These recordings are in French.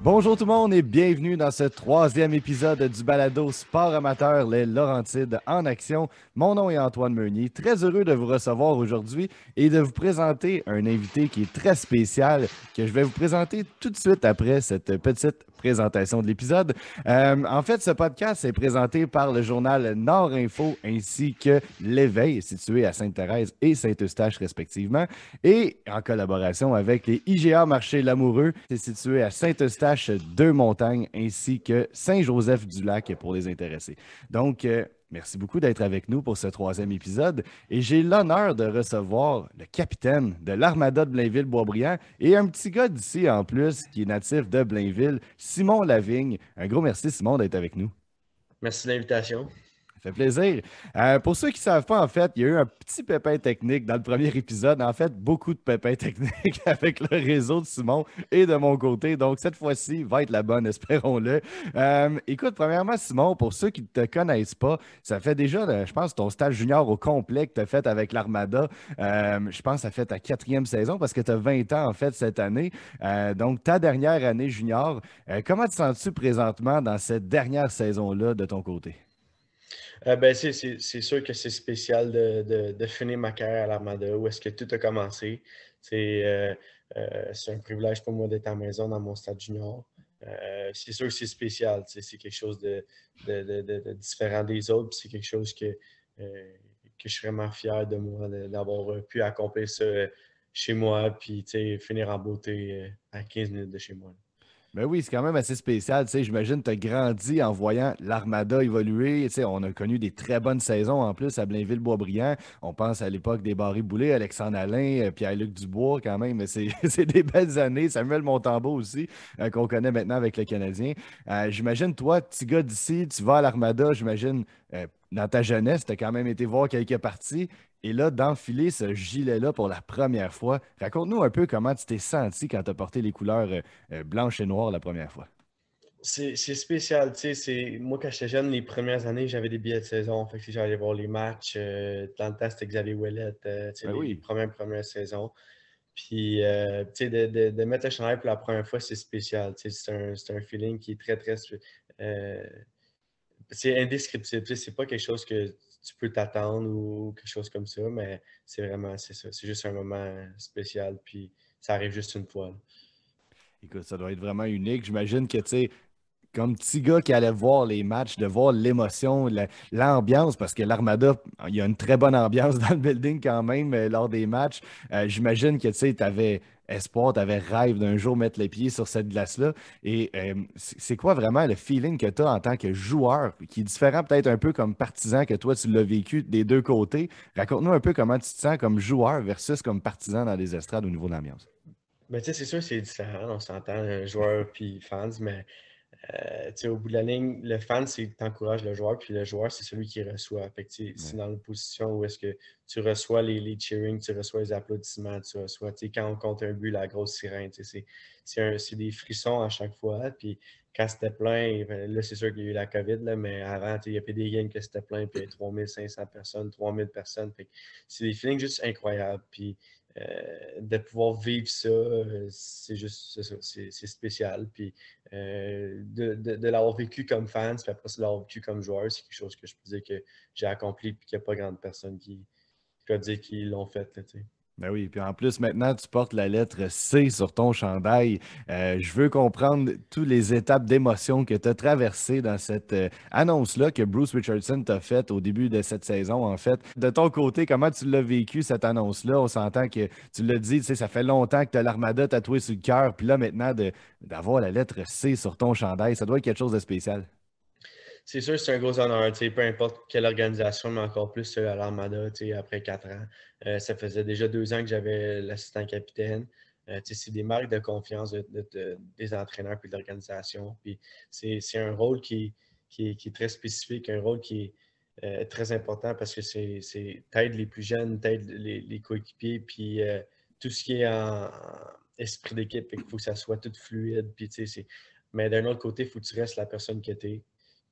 Bonjour tout le monde et bienvenue dans ce troisième épisode du balado Sport amateur, les Laurentides en action. Mon nom est Antoine Meunier, très heureux de vous recevoir aujourd'hui et de vous présenter un invité qui est très spécial que je vais vous présenter tout de suite après cette petite présentation de l'épisode. En fait, ce podcast est présenté par le journal Nord Info ainsi que l'Éveil, situé à Sainte-Thérèse et Saint-Eustache respectivement, et en collaboration avec les IGA Marché Lamoureux, c'est situé à Saint-Eustache, Deux-Montagnes, ainsi que Saint-Joseph-du-Lac pour les intéressés. Donc, merci beaucoup d'être avec nous pour ce troisième épisode et j'ai l'honneur de recevoir le capitaine de l'Armada de Blainville-Boisbriand et un petit gars d'ici en plus qui est natif de Blainville, Simon Lavigne. Un gros merci Simon d'être avec nous. Merci de l'invitation. Ça fait plaisir. Pour ceux qui ne savent pas, en fait, il y a eu un petit pépin technique dans le premier épisode. En fait, beaucoup de pépins techniques avec le réseau de Simon et de mon côté. Donc, cette fois-ci, va être la bonne, espérons-le. Écoute, premièrement, Simon, pour ceux qui ne te connaissent pas, ça fait déjà, je pense, ton stage junior au complet que tu as fait avec l'Armada. Je pense que ça fait ta quatrième saison parce que tu as 20 ans, en fait, cette année. Donc, ta dernière année junior. Comment te sens-tu présentement dans cette dernière saison-là de ton côté? C'est sûr que c'est spécial de finir ma carrière à l'Armada, où est-ce que tout a commencé. C'est un privilège pour moi d'être à la maison dans mon stade junior. C'est sûr que c'est spécial, c'est quelque chose de différent des autres, puis c'est quelque chose que je suis vraiment fier de moi, d'avoir pu accomplir ça chez moi, puis finir en beauté à 15 minutes de chez moi. Ben oui, c'est quand même assez spécial. Tu sais, j'imagine que tu as grandi en voyant l'Armada évoluer. Tu sais, on a connu des très bonnes saisons en plus à Blainville-Boisbriand. On pense à l'époque des Barré-Boulay, Alexandre Alain, Pierre-Luc Dubois quand même. Mais c'est c'est des belles années. Samuel Montembeault aussi, qu'on connaît maintenant avec le Canadien. J'imagine, toi, petit gars d'ici, tu vas à l'Armada, j'imagine, dans ta jeunesse, tu as quand même été voir quelques parties. Et là, d'enfiler ce gilet-là pour la première fois, raconte-nous un peu comment tu t'es senti quand tu as porté les couleurs blanche et noire la première fois. C'est spécial, tu sais, moi quand j'étais jeune, les premières années, j'avais des billets de saison, fait que j'allais voir les matchs, dans le temps c'était Xavier Ouellet, tu sais, Ben les oui. premières saisons. Puis, tu sais, de mettre le chandail pour la première fois, c'est spécial, tu sais, c'est un feeling qui est euh, c'est indescriptible, tu sais, c'est pas quelque chose que tu peux t'attendre ou quelque chose comme ça, mais c'est ça, c'est juste un moment spécial, puis ça arrive juste une fois, là. Écoute, ça doit être vraiment unique. J'imagine que, tu sais, comme petit gars qui allait voir les matchs, de voir l'émotion, l'ambiance, parce que l'Armada, il y a une très bonne ambiance dans le building quand même lors des matchs. J'imagine que, tu sais, tu avais espoir, tu avais rêve d'un jour mettre les pieds sur cette glace-là. Et c'est quoi vraiment le feeling que tu as en tant que joueur, qui est différent peut-être un peu comme partisan que toi, tu l'as vécu des deux côtés. Raconte-nous un peu comment tu te sens comme joueur versus comme partisan dans les estrades au niveau de l'ambiance. Ben, tu sais, c'est sûr que c'est différent, on s'entend, joueur puis fans, mais tu sais, au bout de la ligne, le fan, c'est que tu encourages le joueur, puis le joueur, c'est celui qui reçoit. Fait que, tu sais, c'est Ouais. dans une position où est-ce que tu reçois les cheering, tu reçois les applaudissements, tu reçois, tu sais, quand on compte un but, la grosse sirène, tu sais, c'est des frissons à chaque fois. Puis quand c'était plein, ben, là, c'est sûr qu'il y a eu la COVID, là, mais avant, tu sais, il y avait des games que c'était plein, puis il y avait 3500 personnes, 3000 personnes. Fait que c'est des feelings juste incroyables. Puis de pouvoir vivre ça, c'est juste c'est ça, c'est spécial. Puis de l'avoir vécu comme fan, puis après ça, de l'avoir vécu comme joueur, c'est quelque chose que je peux dire que j'ai accompli, puis qu'il n'y a pas grande personne qui peut dire qu'ils l'ont fait. Là, tu sais. Ben oui, puis en plus, maintenant, tu portes la lettre C sur ton chandail. Je veux comprendre toutes les étapes d'émotion que tu as traversées dans cette annonce-là que Bruce Richardson t'a faite au début de cette saison, en fait. De ton côté, comment tu l'as vécu, cette annonce-là? On s'entend que tu l'as dit, tu sais, ça fait longtemps que tu as l'Armada tatoué sur le cœur, puis là, maintenant, d'avoir la lettre C sur ton chandail, ça doit être quelque chose de spécial. C'est sûr, c'est un gros honneur, tu sais, peu importe quelle organisation, mais encore plus à l'Armada, tu sais, après 4 ans. Ça faisait déjà 2 ans que j'avais l'assistant capitaine. Tu sais, c'est des marques de confiance des entraîneurs puis de l'organisation. Puis c'est un rôle qui est très spécifique, un rôle qui est très important parce que t'aides les plus jeunes, t'aides les coéquipiers, puis tout ce qui est en esprit d'équipe, il faut que ça soit tout fluide. Puis, tu sais, mais d'un autre côté, il faut que tu restes la personne que tu es.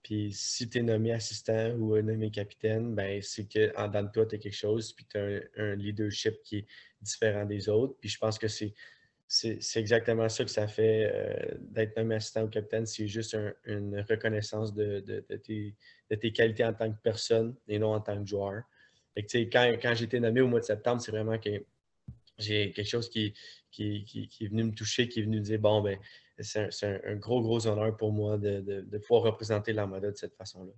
Puis si tu es nommé assistant ou nommé capitaine, ben c'est que en dedans de toi, tu as quelque chose, puis tu as un leadership qui est différent des autres. Puis je pense que C'est exactement ça que ça fait d'être nommé assistant au capitaine. C'est juste une reconnaissance de tes qualités en tant que personne et non en tant que joueur. Fait que, quand j'ai été nommé au mois de septembre, c'est vraiment que j'ai quelque chose qui est venu me toucher, qui est venu me dire, bon, ben, c'est un gros, gros honneur pour moi de pouvoir représenter l'Armada de cette façon-là.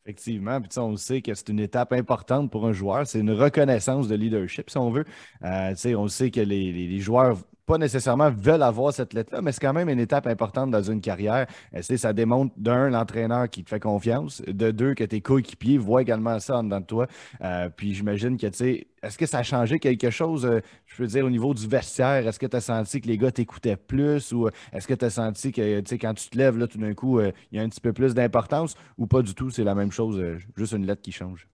Effectivement, puis tu sais, on le sait que c'est une étape importante pour un joueur, c'est une reconnaissance de leadership, si on veut. Tu sais, on le sait que les joueurs, pas nécessairement veulent avoir cette lettre-là, mais c'est quand même une étape importante dans une carrière. Tu sais, ça démontre, d'un, l'entraîneur qui te fait confiance, de deux, que tes coéquipiers voient également ça en dedans de toi. Puis j'imagine que, tu sais, est-ce que ça a changé quelque chose, je veux dire, au niveau du vestiaire? Est-ce que tu as senti que les gars t'écoutaient plus ou est-ce que tu as senti que, tu sais, quand tu te lèves, là, tout d'un coup, il y a un petit peu plus d'importance? Ou pas du tout, c'est la même chose, juste une lettre qui change.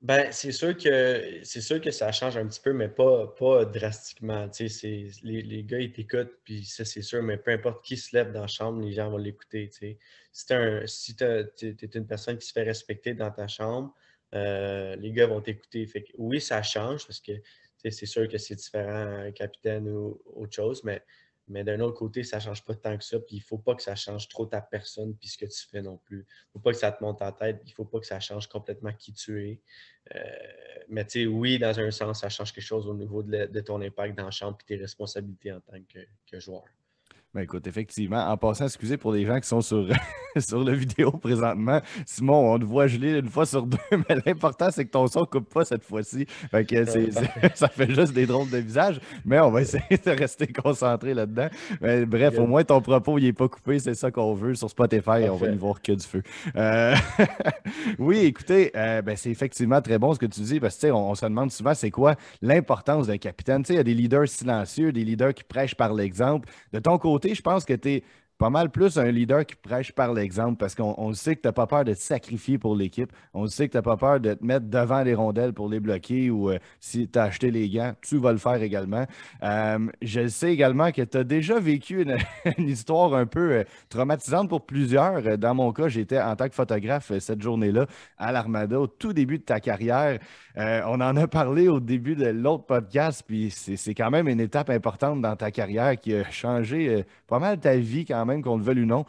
Ben, c'est sûr que ça change un petit peu, mais pas drastiquement. Tu sais, les gars, ils t'écoutent, puis ça, c'est sûr, mais peu importe qui se lève dans la chambre, les gens vont l'écouter. Tu sais. Si t'es une personne qui se fait respecter dans ta chambre, les gars vont t'écouter. Fait que oui, ça change parce que tu sais, c'est sûr que c'est différent un capitaine ou autre chose, mais d'un autre côté, ça ne change pas tant que ça. Puis il ne faut pas que ça change trop ta personne puis ce que tu fais non plus. Il ne faut pas que ça te monte en tête. Il ne faut pas que ça change complètement qui tu es. Euh, mais tu sais, oui, dans un sens, ça change quelque chose au niveau de ton impact dans le champ et tes responsabilités en tant que joueur. Ben écoute, effectivement, en passant, excusez pour les gens qui sont sur, sur la vidéo présentement. Simon, on te voit geler une fois sur deux, mais l'important, c'est que ton son ne coupe pas cette fois-ci. Fait que Parfait. ça fait juste des drôles de visage, mais on va essayer de rester concentré là-dedans. Mais bref, au Good. moins ton propos, il n'est pas coupé, c'est ça qu'on veut. Sur Spotify, on va n'y Parfait. voir que du feu. Euh, oui, écoutez, ben, c'est effectivement très bon ce que tu dis, parce que tu sais, on se demande souvent c'est quoi l'importance d'un capitaine. Tu sais, il y a des leaders silencieux, des leaders qui prêchent par l'exemple. De ton côté, je pense que tu es pas mal plus un leader qui prêche par l'exemple parce qu'on sait que tu n'as pas peur de te sacrifier pour l'équipe. On sait que tu n'as pas peur de te mettre devant les rondelles pour les bloquer ou si tu as acheté les gants, tu vas le faire également. Je sais également que tu as déjà vécu une, une histoire un peu traumatisante pour plusieurs. Dans mon cas, j'étais en tant que photographe cette journée-là à l'Armada au tout début de ta carrière. On en a parlé au début de l'autre podcast, puis c'est quand même une étape importante dans ta carrière qui a changé pas mal ta vie quand même, qu'on le veuille ou non,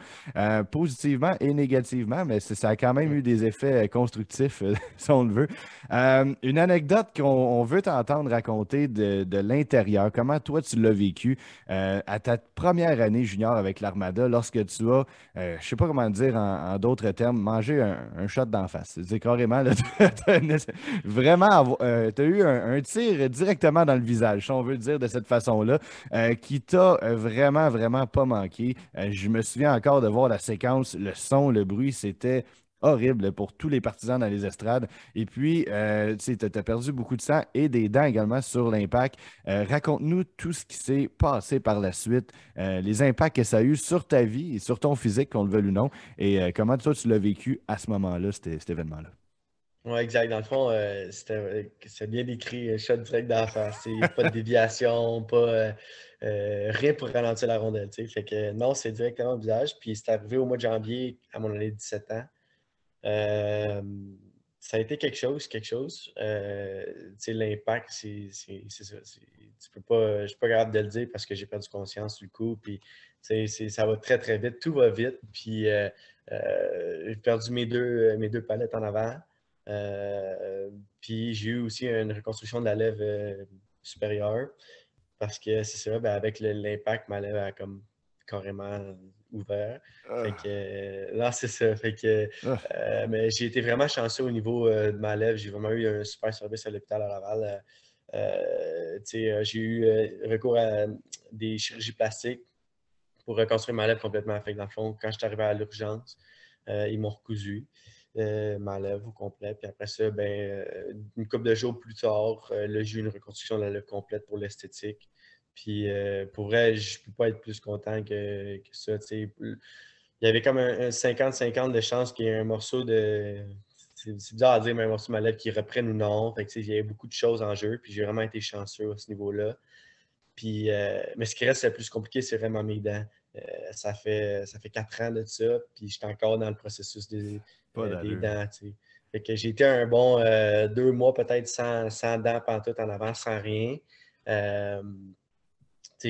positivement et négativement, mais ça a quand même eu des effets constructifs, si on le veut. Une anecdote qu'on veut t'entendre raconter de l'intérieur, comment toi tu l'as vécu à ta première année junior avec l'Armada lorsque tu as, je ne sais pas comment dire en d'autres termes, mangé un shot d'en face. C'est carrément, là, vraiment, tu as eu un tir directement dans le visage, si on veut le dire de cette façon-là, qui t'a vraiment, vraiment pas manqué. Je me souviens encore de voir la séquence, le son, le bruit, c'était horrible pour tous les partisans dans les estrades. Et puis, tu as perdu beaucoup de sang et des dents également sur l'impact. Raconte-nous tout ce qui s'est passé par la suite, les impacts que ça a eu sur ta vie et sur ton physique, qu'on le veuille ou non, et comment toi tu l'as vécu à ce moment-là, cet événement-là. Oui, exact. Dans le fond, c'est bien décrit, shot direct d'en face. Il n'y a pas de déviation, pas rien pour ralentir la rondelle. Tu sais. Fait que non, c'est directement au visage. Puis c'est arrivé au mois de janvier à mon année de 17 ans. Euh, Ça a été quelque chose, quelque chose. Tu sais, l'impact, c'est ça. Tu peux pas, je suis pas capable de le dire parce que j'ai perdu conscience du coup. Puis, tu sais, ça va très, très vite. Tout va vite. Puis, j'ai perdu mes deux palettes en avant. Puis, j'ai eu aussi une reconstruction de la lèvre supérieure parce que c'est ça, ben, avec l'impact, ma lèvre a comme carrément ouvert. Fait que, Ah, là, c'est ça. Fait que, ah. mais j'ai été vraiment chanceux au niveau de ma lèvre. J'ai vraiment eu un super service à l'hôpital à Laval. Tu sais, j'ai eu recours à des chirurgies plastiques pour reconstruire ma lèvre complètement. Fait que dans le fond, quand je suis arrivé à l'urgence, ils m'ont recousu ma lèvre au complet. Puis après ça, ben, une couple de jours plus tard, là, j'ai eu une reconstruction de la lèvre complète pour l'esthétique. Puis pour vrai, je ne peux pas être plus content que ça. Tu sais. Il y avait comme un 50-50 de chance qu'il y ait un morceau de. C'est bizarre à dire, mais un morceau de ma lèvre qui reprenne ou non. Fait que, il y avait beaucoup de choses en jeu. Puis j'ai vraiment été chanceux à ce niveau-là. Puis, mais ce qui reste le plus compliqué, c'est vraiment mes dents. Ça fait 4 ans de ça, puis je suis encore dans le processus Pas des d'allure. dents. Tu sais. Fait que j'ai été un bon 2 mois peut-être sans dents pantoute en avant, sans rien. Euh,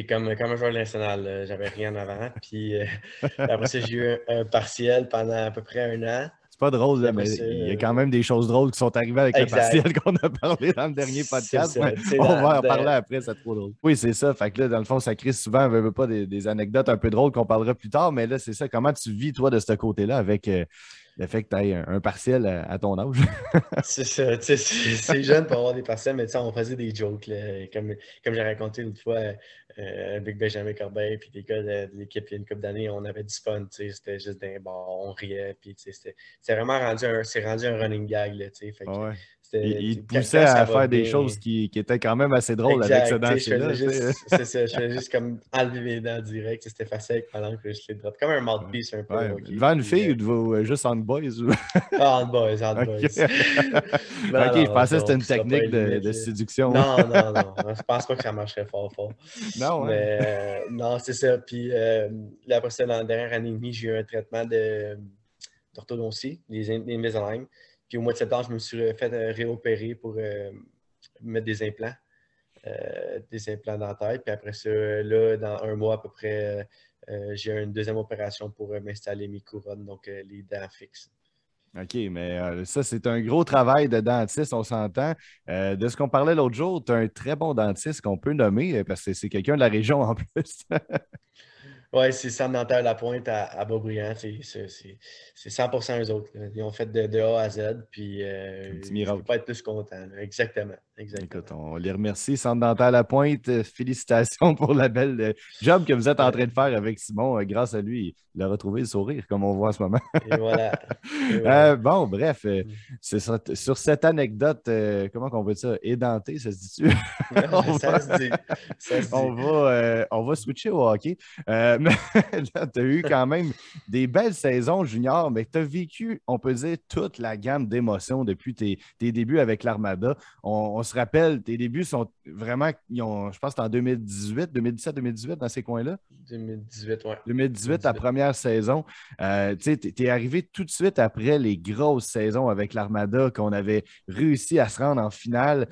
comme un joueur national, j'avais rien en avant. Puis après ça, j'ai eu un partiel pendant à peu près 1 an. C'est pas drôle, Puis là, après mais ça, il y a quand même des choses drôles qui sont arrivées avec le partiel exact. qu'on a parlé dans le dernier C'est podcast, ça. mais on va en parler après, c'est trop drôle. Oui, c'est ça. Fait que là, dans le fond, ça crée souvent, veut pas, des anecdotes un peu drôles qu'on parlera plus tard, mais là, c'est ça. Comment tu vis, toi, de ce côté-là, avec le fait que tu aies un partiel à ton âge? C'est ça, tu sais, c'est jeune pour avoir des partiels, mais tu sais, on faisait des jokes, là, comme j'ai raconté l'autre fois avec Benjamin Corbeil, puis des gars de l'équipe il y a une couple d'années, on avait du fun, tu sais, c'était juste des bon, on riait, puis tu sais, c'est vraiment rendu un running gag, là, tu sais, fait que Ouais. c'était, Il te poussait quand ça à va faire des choses bien, qui étaient quand même assez drôles avec ce exact, tu sais, je faisais dentier-là, tu sais. juste, c'est ça, je faisais juste comme enlever mes dents direct, tu sais, c'était facile avec ma langue, puis je les drop, comme un Ouais. mouthpiece un peu, Ouais. ok, Devant une puis fille ou juste en boys? hard boys, hard OK. boys. OK, Non, je non, pensais que on c'était ne une poussera pas technique les limites, de là. séduction. Non, non, non. Je pense pas que ça marcherait fort, fort. Non, ouais. Mais non, c'est ça. Puis là, après ça, dans la dernière année et demie, j'ai eu un traitement d'orthodontie, des Invisalign. Puis au mois de septembre, je me suis fait réopérer pour mettre des implants dentaires. Puis après ça, là, dans 1 mois à peu près, j'ai une deuxième opération pour m'installer mes couronnes, donc les dents fixes. OK, mais ça, c'est un gros travail de dentiste, on s'entend. De ce qu'on parlait l'autre jour, tu as un très bon dentiste qu'on peut nommer parce que c'est quelqu'un de la région en plus. Oui, c'est Centre dentaire La Pointe à Beaubriand. C'est 100% eux autres, là. Ils ont fait de A à Z, puis Un petit je ne peux miracle. pas être plus content, là. Exactement, exactement. Écoute, on les remercie. Centre dentaire La Pointe, félicitations pour la belle job que vous êtes en Ouais. train de faire avec Simon. Grâce à lui, il a retrouvé le sourire, comme on voit en ce moment. Et voilà. Et voilà. Bon, bref, c'est sur cette anecdote, comment on veut dire ça? Édentée, ça se dit-tu? on va, Ça se dit. Ça se dit. on va switcher au hockey. Mais là, tu as eu quand même des belles saisons juniors, mais tu as vécu, on peut dire, toute la gamme d'émotions depuis tes débuts avec l'Armada. On se rappelle, tes débuts sont vraiment, je pense que c'était en 2018, 2017, 2018, dans ces coins-là. 2018, ouais. 2018, ta 2018. première saison. Tu es arrivé tout de suite après les grosses saisons avec l'Armada qu'on avait réussi à se rendre en finale.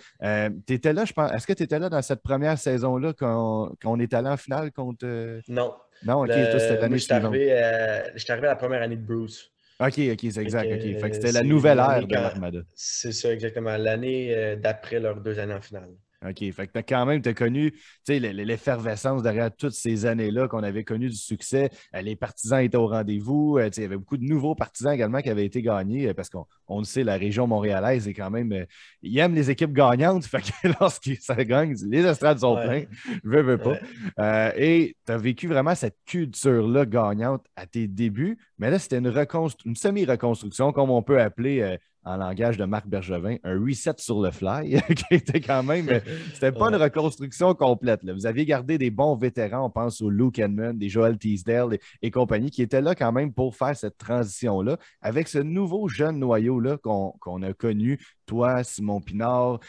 Tu étais là, je pense. Est-ce que tu étais là dans cette première saison-là quand on est allé en finale contre. Non. Non, OK, toi, c'était Moi, l'année suivante. je suis arrivé à la première année de Bruce. OK, OK, c'est Fait que exact. OK. Fait que c'était la c'est nouvelle l'année ère de quand. l'Armada. C'est ça, exactement. L'année d'après leurs 2 années en finale. OK. Fait que tu as quand même connu l'effervescence derrière toutes ces années-là qu'on avait connu du succès. Les partisans étaient au rendez-vous. Il y avait beaucoup de nouveaux partisans également qui avaient été gagnés parce qu'on le sait, la région montréalaise est quand même. Ils aiment les équipes gagnantes. Fait que lorsque ça gagne, les estrades sont Ouais, pleins. Veux pas. ouais. Et tu as vécu vraiment cette culture-là gagnante à tes débuts. Mais là, c'était une semi-reconstruction, comme on peut appeler en langage de Marc Bergevin, un reset sur le fly, qui était quand même. C'était pas une Ouais. reconstruction complète, là. Vous aviez gardé des bons vétérans, on pense au Luke Edmund, des Joel Teasdale et compagnie, qui étaient là quand même pour faire cette transition-là, avec ce nouveau jeune noyau-là qu'on a connu, toi, Simon Pinard,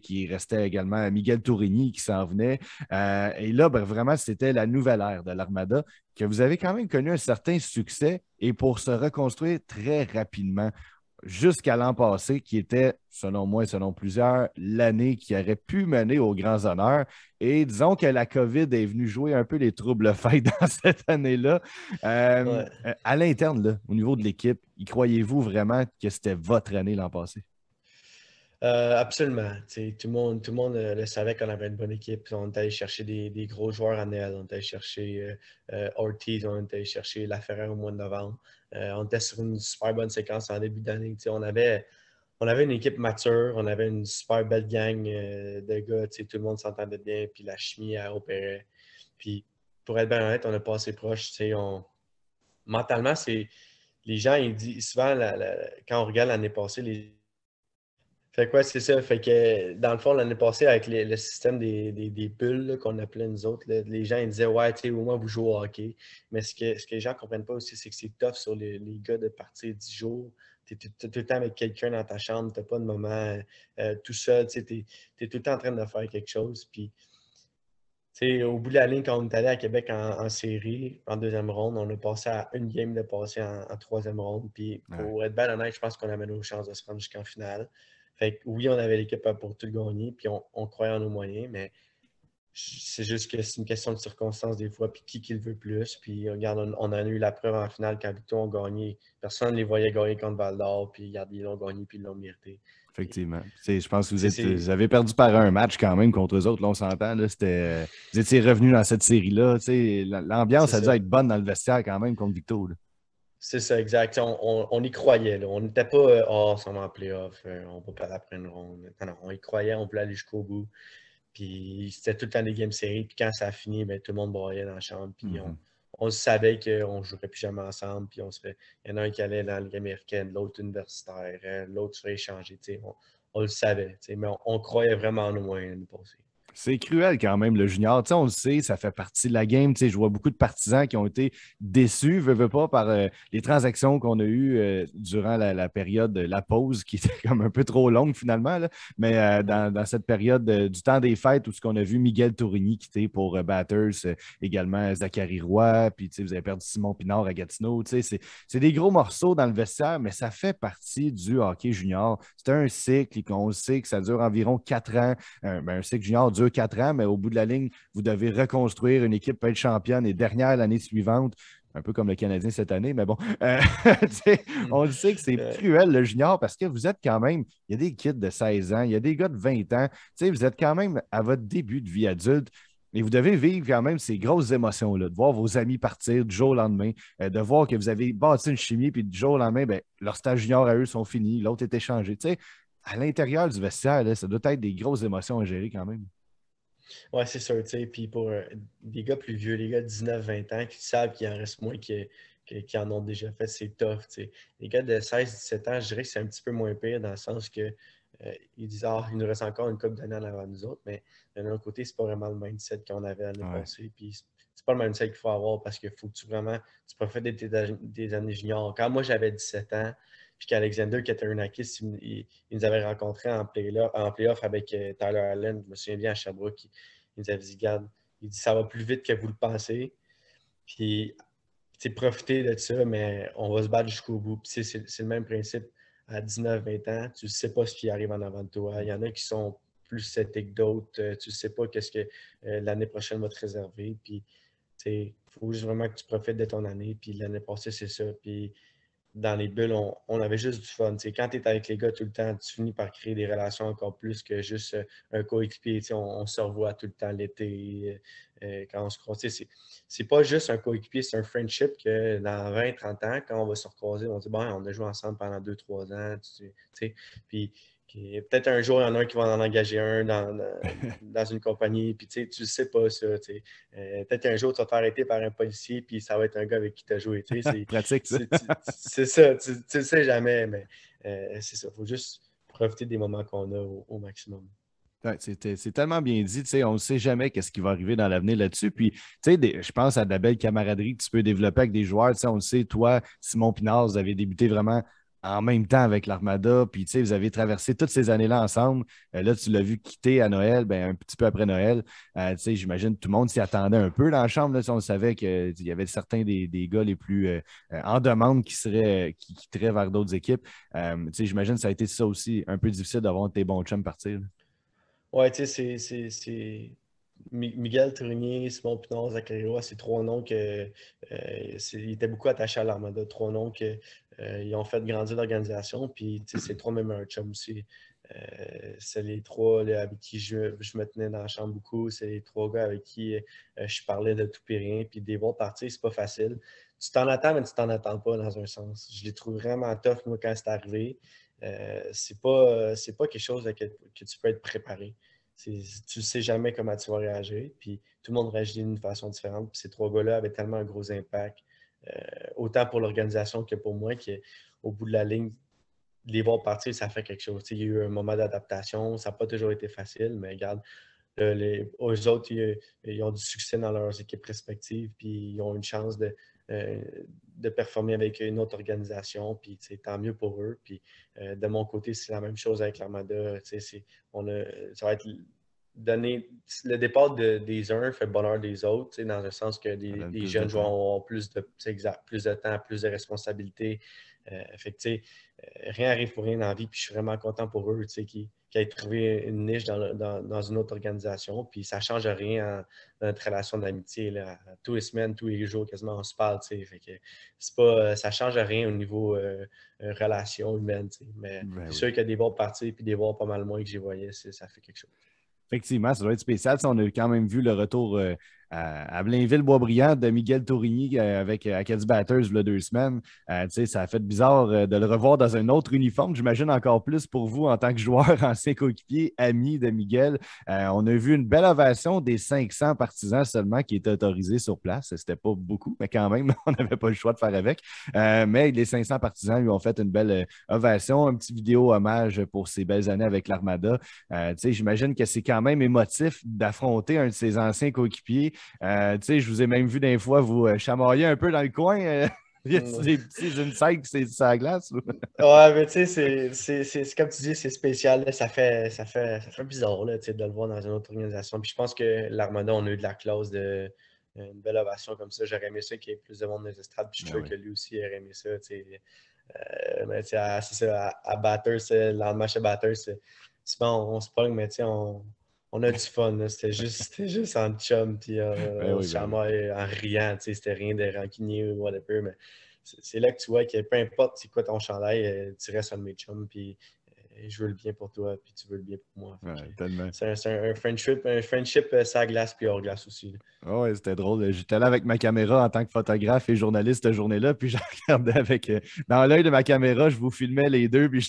qui restait également Miguel Tourigny qui s'en venait. Et là, ben, vraiment, c'était la nouvelle ère de l'Armada, que vous avez quand même connu un certain succès et pour se reconstruire très rapidement jusqu'à l'an passé, qui était, selon moi et selon plusieurs, l'année qui aurait pu mener aux grands honneurs. Et disons que la COVID est venue jouer un peu les troubles faits dans cette année-là. Ouais. À l'interne, là, au niveau de l'équipe, y croyez-vous vraiment que c'était votre année l'an passé? Absolument. Tout le monde le savait qu'on avait une bonne équipe. On est allé chercher des gros joueurs en L. On est allé chercher Ortiz, on est allé chercher Laferrère au mois de novembre. On était sur une super bonne séquence en début d'année. On avait une équipe mature, on avait une super belle gang de gars. Tout le monde s'entendait bien, puis la chimie a opéré. Puis pour être bien honnête, on a pas assez proche. Mentalement, les gens, ils disent souvent, quand on regarde l'année passée, fait quoi, c'est ça. Fait que dans le fond, l'année passée, avec le système des bulles là, qu'on appelait nous autres, là, les gens ils disaient ouais, tu sais, au moins vous jouez au hockey. Mais ce que les gens ne comprennent pas aussi, c'est que c'est tough sur les gars de partir 10 jours. Tu es, tout le temps avec quelqu'un dans ta chambre, tu n'as pas de moment tout seul, tu es tout le temps en train de faire quelque chose. Puis, au bout de la ligne, quand on est allé à Québec en série, en deuxième ronde, on a passé à une game de passer en troisième ronde. Puis Ouais. pour être bien honnête, je pense qu'on avait nos chances de se rendre jusqu'en finale. Fait que oui, on avait l'équipe pour tout gagner, puis on croyait en nos moyens, mais c'est juste que c'est une question de circonstances des fois, puis qui le veut plus. Puis regarde, on a eu la preuve en finale quand Victo ont gagné. Personne ne les voyait gagner contre Val d'Or, puis regarde, ils l'ont gagné, puis ils l'ont mérité. Puis, Effectivement. Je pense que c'est vous avez perdu par un match quand même contre eux autres. Là, on s'entend. Là, vous étiez revenus dans cette série-là. L'ambiance a dû ça. être bonne dans le vestiaire quand même contre Victo. Là. C'est ça, exact. On y croyait. Là. On n'était pas on s'en va en playoff, on va pas après une ronde. Non, non, on y croyait, on voulait aller jusqu'au bout. Puis c'était tout le temps des games séries. Puis quand ça a fini, ben, tout le monde broyait dans la chambre. Puis on savait qu'on ne jouerait plus jamais ensemble. Puis il y en a un qui allait dans la Ligue américaine, l'autre universitaire, l'autre serait échangé. On le savait. Mais on croyait vraiment en nous l'année passée. C'est cruel quand même, le junior. On le sait, ça fait partie de la game. Je vois beaucoup de partisans qui ont été déçus, veux pas, par les transactions qu'on a eues durant la période de la pause, qui était comme un peu trop longue finalement. Là. Mais dans cette période du temps des fêtes où ce qu'on a vu Miguel Tourigny quitter pour Batters, également Zachary Roy, puis vous avez perdu Simon Pinard à Gatineau. C'est des gros morceaux dans le vestiaire, mais ça fait partie du hockey junior. C'est un cycle et qu'on sait que ça dure environ 4 ans. Un cycle junior dure 4 ans, mais au bout de la ligne, vous devez reconstruire une équipe peut être championne et dernière l'année suivante. Un peu comme le Canadien cette année, mais bon, on le sait que c'est cruel le junior parce que vous êtes quand même, il y a des kids de 16 ans, il y a des gars de 20 ans, vous êtes quand même à votre début de vie adulte. Et vous devez vivre quand même ces grosses émotions-là, de voir vos amis partir du jour au lendemain, de voir que vous avez bâti une chimie, puis du jour au lendemain, ben, leur stage junior à eux sont finis, l'autre est échangé. À l'intérieur du vestiaire, là, ça doit être des grosses émotions à gérer quand même. Ouais, c'est sûr, tu sais. Puis pour des gars plus vieux, les gars de 19-20 ans qui savent qu'il en reste moins qui en ont déjà fait, c'est tough, tu sais. Les gars de 16-17 ans, je dirais que c'est un petit peu moins pire dans le sens que ils disent ah, il nous reste encore une couple d'années avant nous autres, mais d'un autre côté, c'est pas vraiment le mindset qu'on avait l'année Ouais. passée. Puis c'est pas le mindset qu'il faut avoir parce qu'il faut que tu profites des années juniors. Quand moi j'avais 17 ans, puis qu'Alexander Katerunakis, il nous avait rencontrés en playoff avec Tyler Allen, je me souviens bien à Sherbrooke, il nous avait dit, garde, il dit, ça va plus vite que vous le pensez. Puis, profiter de ça, mais on va se battre jusqu'au bout. Puis, c'est le même principe. À 19-20 ans, tu ne sais pas ce qui arrive en avant de toi. Il y en a qui sont plus sceptiques que d'autres. Tu ne sais pas qu'est-ce que l'année prochaine va te réserver. Puis, il faut juste vraiment que tu profites de ton année. Puis, l'année passée, c'est ça. Puis, dans les bulles, on avait juste du fun. Quand tu es avec les gars tout le temps, tu finis par créer des relations encore plus que juste un coéquipier. On se revoit tout le temps l'été quand on se croise. C'est pas juste un coéquipier, c'est un friendship que dans 20-30 ans, quand on va se recroiser, on dit bon, on a joué ensemble pendant 2-3 ans. Puis peut-être un jour, il y en a un qui va en engager un dans une compagnie, puis tu ne sais pas ça. Peut-être qu'un jour, tu vas te faire arrêter par un policier, puis ça va être un gars avec qui tu as joué. Pratique, ça. C'est ça, tu ne le sais jamais, mais c'est ça. Il faut juste profiter des moments qu'on a au maximum. Ouais, c'est tellement bien dit, on ne sait jamais qu'est-ce qui va arriver dans l'avenir là-dessus. Puis, je pense à de la belle camaraderie que tu peux développer avec des joueurs. On le sait, toi, Simon Pinard, vous avez débuté vraiment en même temps avec l'Armada. Puis, vous avez traversé toutes ces années-là ensemble. Là, tu l'as vu quitter à Noël, ben, un petit peu après Noël. J'imagine que tout le monde s'y attendait un peu dans la chambre. Là, on savait qu'il y avait certains des gars les plus en demande qui quitteraient vers d'autres équipes. J'imagine que ça a été ça aussi, un peu difficile d'avoir tes bons chums partir. Là. Ouais, tu sais, c'est Miguel Tourigny, Simon Pinard, Zachary Roy, c'est trois noms que ils étaient beaucoup attachés à l'Armada, trois noms que ils ont fait grandir l'organisation. Puis c'est trois même un chum aussi. C'est les trois là, avec qui je me tenais dans la chambre beaucoup. C'est les trois gars avec qui je parlais de tout et rien. Puis des voir partir, c'est pas facile. Tu t'en attends, mais tu t'en attends pas dans un sens. Je les trouve vraiment tough, moi, quand c'est arrivé. C'est pas quelque chose que tu peux être préparé. Tu ne sais jamais comment tu vas réagir. Puis tout le monde réagit d'une façon différente. Puis ces trois gars-là avaient tellement un gros impact, autant pour l'organisation que pour moi, qu'au bout de la ligne, les voir partir, ça fait quelque chose. Il y a eu un moment d'adaptation. Ça n'a pas toujours été facile, mais regarde, eux autres, ils ont du succès dans leurs équipes respectives, puis ils ont une chance de performer avec une autre organisation, puis tant mieux pour eux. Puis de mon côté, c'est la même chose avec l'Armada. Ça va être donner le départ des uns fait le bonheur des autres, dans un sens que Ça donne des plus de jeunes joueurs temps. ont plus de temps, plus de responsabilités. Fait que, rien arrive pour rien dans la vie, puis je suis vraiment content pour eux qui aient trouvé une niche dans une autre organisation. Puis ça ne change rien dans notre relation d'amitié. Tous les semaines, tous les jours, quasiment, on se parle. Fait que ça ne change rien au niveau relation humaine. Mais Ben c'est oui. sûr qu'il y a des bons parties puis des bons pas mal moins que j'y voyais, ça fait quelque chose. Effectivement, ça doit être spécial. On a quand même vu le retour à Blainville-Boisbriand de Miguel Tourigny avec Acadie Batters il y a 2 semaines. Ça a fait bizarre de le revoir dans un autre uniforme. J'imagine encore plus pour vous en tant que joueur, ancien coéquipier, ami de Miguel. On a vu une belle ovation des 500 partisans seulement qui étaient autorisés sur place. C'était pas beaucoup, mais quand même, on n'avait pas le choix de faire avec. Mais les 500 partisans lui ont fait une belle ovation, un petit vidéo hommage pour ses belles années avec l'Armada. J'imagine que c'est quand même émotif d'affronter un de ses anciens coéquipiers. Je vous ai même vu des fois vous chamailler un peu dans le coin. Y a des petits insights qui c'est sur la glace? Ouais, mais tu sais, c'est comme tu dis, c'est spécial. Là, ça fait bizarre là, de le voir dans une autre organisation. Puis je pense que l'Armada, on a eu de la classe de une belle ovation comme ça. J'aurais aimé ça qu'il y ait plus de monde dans les estrades. Puis je suis Ben sûr oui. que lui aussi aurait aimé ça. Mais c'est ça, à Batters, le lendemain chez Batters, souvent on se pogne, mais on a du fun. Là. C'était juste en chum, puis Ben on oui, se ben oui. chamaille en riant. C'était rien de rancunier ou whatever. Mais c'est là que tu vois que peu importe c'est quoi ton chandail, tu restes un de mes chums, puis je veux le bien pour toi, puis tu veux le bien pour moi. Fait que Ouais, tellement. c'est un friendship sans glace, puis hors glace aussi. Là. Ah ouais, c'était drôle. J'étais là avec ma caméra en tant que photographe et journaliste cette journée-là, puis je regardais avec dans l'œil de ma caméra, je vous filmais les deux, puis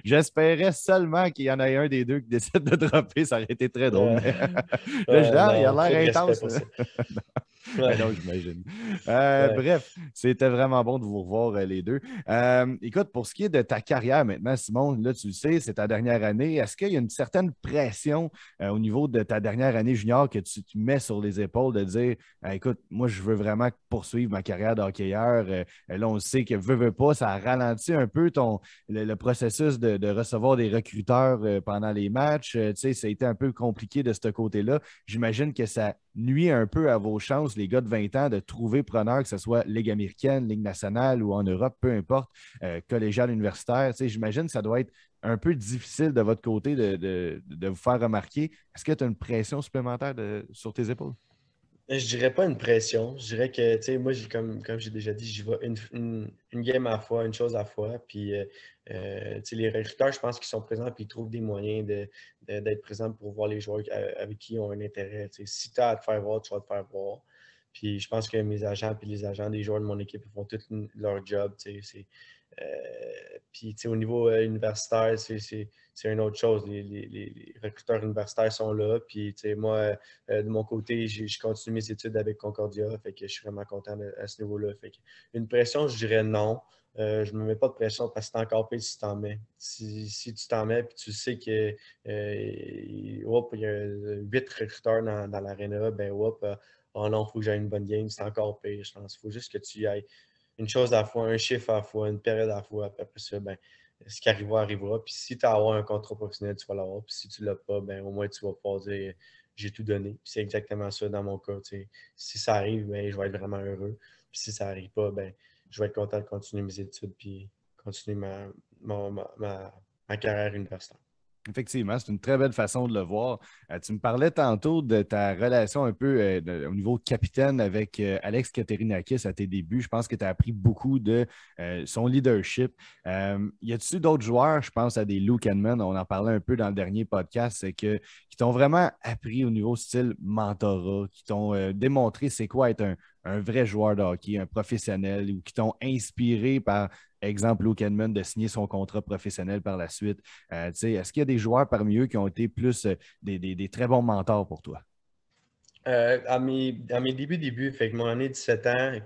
j'espérais seulement qu'il y en ait un des deux qui décide de dropper. Ça aurait été très drôle, mais là, je dis, ah, il a Non, trop de l'air respect intense. pour ça. Ben Ouais, non, j'imagine. ouais. Bref, c'était vraiment bon de vous revoir les deux. Écoute, pour ce qui est de ta carrière maintenant, Simon, là, tu le sais, c'est ta dernière année. Est-ce qu'il y a une certaine pression au niveau de ta dernière année junior que tu te mets sur les épaules de dire, écoute, moi, je veux vraiment poursuivre ma carrière d'hockeyeur. Là, on sait que veut pas, ça ralentit un peu le processus de recevoir des recruteurs pendant les matchs. Tu sais, ça a été un peu compliqué de ce côté-là. J'imagine que ça nuit un peu à vos chances, les gars de 20 ans, de trouver preneur, que ce soit Ligue américaine, Ligue nationale ou en Europe, peu importe, collégial, universitaire. Tu sais, j'imagine que ça doit être un peu difficile de votre côté de vous faire remarquer. Est-ce que tu as une pression supplémentaire sur tes épaules? Je dirais pas une pression. Je dirais que, tu sais, moi, comme j'ai déjà dit, j'y vais une game à la fois, une chose à la fois. Puis, tu sais, les recruteurs, je pense qu'ils sont présents puis ils trouvent des moyens d'être présents pour voir les joueurs avec qui ils ont un intérêt. Tu sais, si tu as à te faire voir, tu vas te faire voir. Puis, je pense que mes agents puis les agents des joueurs de mon équipe ils font tout leur job. Tu sais, puis, tu sais, au niveau universitaire, c'est une autre chose. Les recruteurs universitaires sont là. Puis, tu sais, moi, de mon côté, je continue mes études avec Concordia. Fait que je suis vraiment content à ce niveau-là. Fait que une pression, je dirais non. Je ne me mets pas de pression parce que c'est encore pire si tu t'en mets. Si tu t'en mets puis tu sais que il y a 8 recruteurs dans l'aréna, ben oh non, il faut que j'aille une bonne game, c'est encore pire, je pense. Il faut juste que tu y ailles une chose à la fois, un chiffre à la fois, une période à la fois. Puis après ça, ben, ce qui arrivera, arrivera. Puis si tu as un contrat professionnel, tu vas l'avoir. Puis si tu ne l'as pas, ben, au moins tu vas pouvoir dire j'ai tout donné. Puis c'est exactement ça dans mon cas. T'sais. Si ça arrive, ben, je vais être vraiment heureux. Puis si ça n'arrive pas, ben, je vais être content de continuer mes études puis continuer ma carrière universitaire. Effectivement, c'est une très belle façon de le voir. Tu me parlais tantôt de ta relation un peu au niveau capitaine avec Alex Katerinakis à tes débuts. Je pense que tu as appris beaucoup de son leadership. Y a-t-il d'autres joueurs, je pense à des Lou Canman, on en parlait un peu dans le dernier podcast, qui t'ont vraiment appris au niveau style mentorat, qui t'ont démontré c'est quoi être un vrai joueur de hockey, un professionnel, ou qui t'ont inspiré par exemple, Luke Edmond de signer son contrat professionnel par la suite. Est-ce qu'il y a des joueurs parmi eux qui ont été plus des très bons mentors pour toi? À mes débuts, fait que mon année de 17 ans,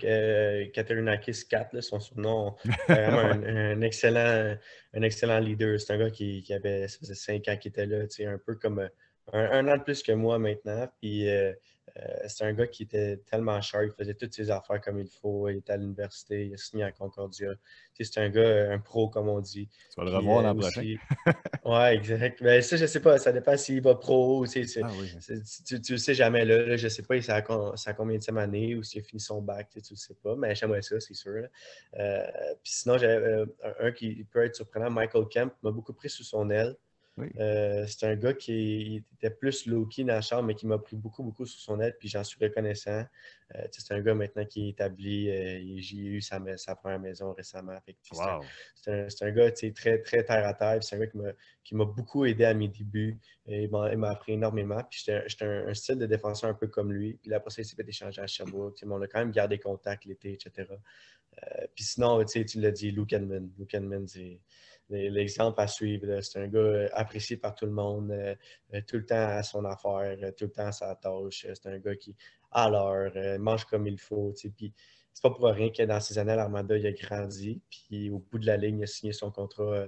Katerunakis 4, là, son surnom, c'était vraiment Ouais. un excellent leader. C'est un gars ça faisait 5 ans qu'il était là, un peu comme un an de plus que moi maintenant. Puis c'est un gars qui était tellement cher, il faisait toutes ses affaires comme il faut. Il était à l'université, il a signé à Concordia. Tu sais, c'est un gars, un pro, comme on dit. Tu vas le Puis revoir l'an prochain. aussi, ouais, exact. Mais ça, je sais pas, ça dépend s'il va pro ou Ah oui. tu le sais jamais là. Je sais pas, c'est à combien de année ou s'il a fini son bac, tu le sais pas. Mais j'aimerais ça, c'est sûr. Là. Puis sinon, j'avais un qui peut être surprenant, Michael Kemp, m'a beaucoup pris sous son aile. Oui. C'est un gars qui était plus low-key dans la chambre, mais qui m'a pris beaucoup, beaucoup sous son aide, puis j'en suis reconnaissant. C'est un gars maintenant qui est établi. J'ai eu sa première maison récemment. Fait que, Wow. c'est un gars très, très terre à terre. C'est un gars qui m'a beaucoup aidé à mes débuts. Il m'a appris énormément. Puis j'étais un style de défenseur un peu comme lui. Puis là, après ça, il s'est fait échanger à Sherbrooke. On a quand même gardé contact l'été, etc. Puis sinon, tu l'as dit, Luke Edmond. Luke Edmond, c'est l'exemple à suivre. C'est un gars apprécié par tout le monde, tout le temps à son affaire, tout le temps à sa tâche. C'est un gars qui, à l'heure, mange comme il faut. Puis c'est pas pour rien que dans ces années à l'Armada, il a grandi. Puis au bout de la ligne, il a signé son contrat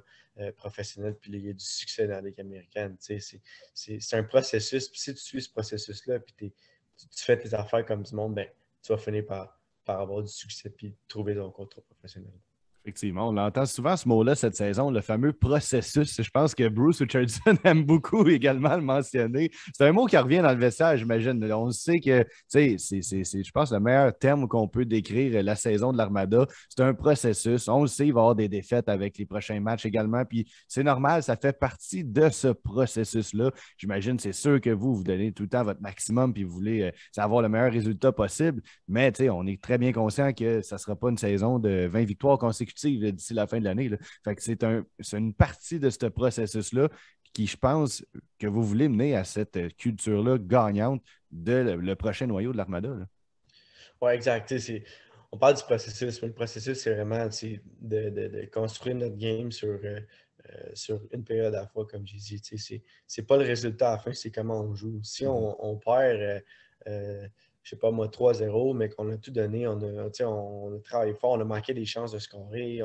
professionnel. Puis il a eu du succès dans la Ligue américaine. C'est un processus. Puis si tu suis ce processus-là, puis tu fais tes affaires comme du monde, ben, tu vas finir par avoir du succès puis trouver ton contrat professionnel. Effectivement, on entend souvent ce mot-là cette saison, le fameux processus. Je pense que Bruce Richardson aime beaucoup également le mentionner. C'est un mot qui revient dans le vestiaire, j'imagine. On sait que, je pense, le meilleur terme qu'on peut décrire la saison de l'Armada. C'est un processus. On le sait, il va y avoir des défaites avec les prochains matchs également. Puis c'est normal, ça fait partie de ce processus-là. J'imagine, c'est sûr que vous donnez tout le temps votre maximum puis vous voulez avoir le meilleur résultat possible. Mais on est très bien conscient que ça ne sera pas une saison de 20 victoires consécutives d'ici la fin de l'année. Fait que c'est une partie de ce processus-là qui, je pense, que vous voulez mener à cette culture-là gagnante de le prochain noyau de l'Armada. Oui, exact. On parle du processus, mais le processus, c'est vraiment de construire notre game sur une période à la fois, comme j'ai dit. C'est pas le résultat à la fin, c'est comment on joue. Si on perd, je sais pas moi, 3-0, mais qu'on a tout donné, on a travaillé fort, on a manqué des chances de scorer.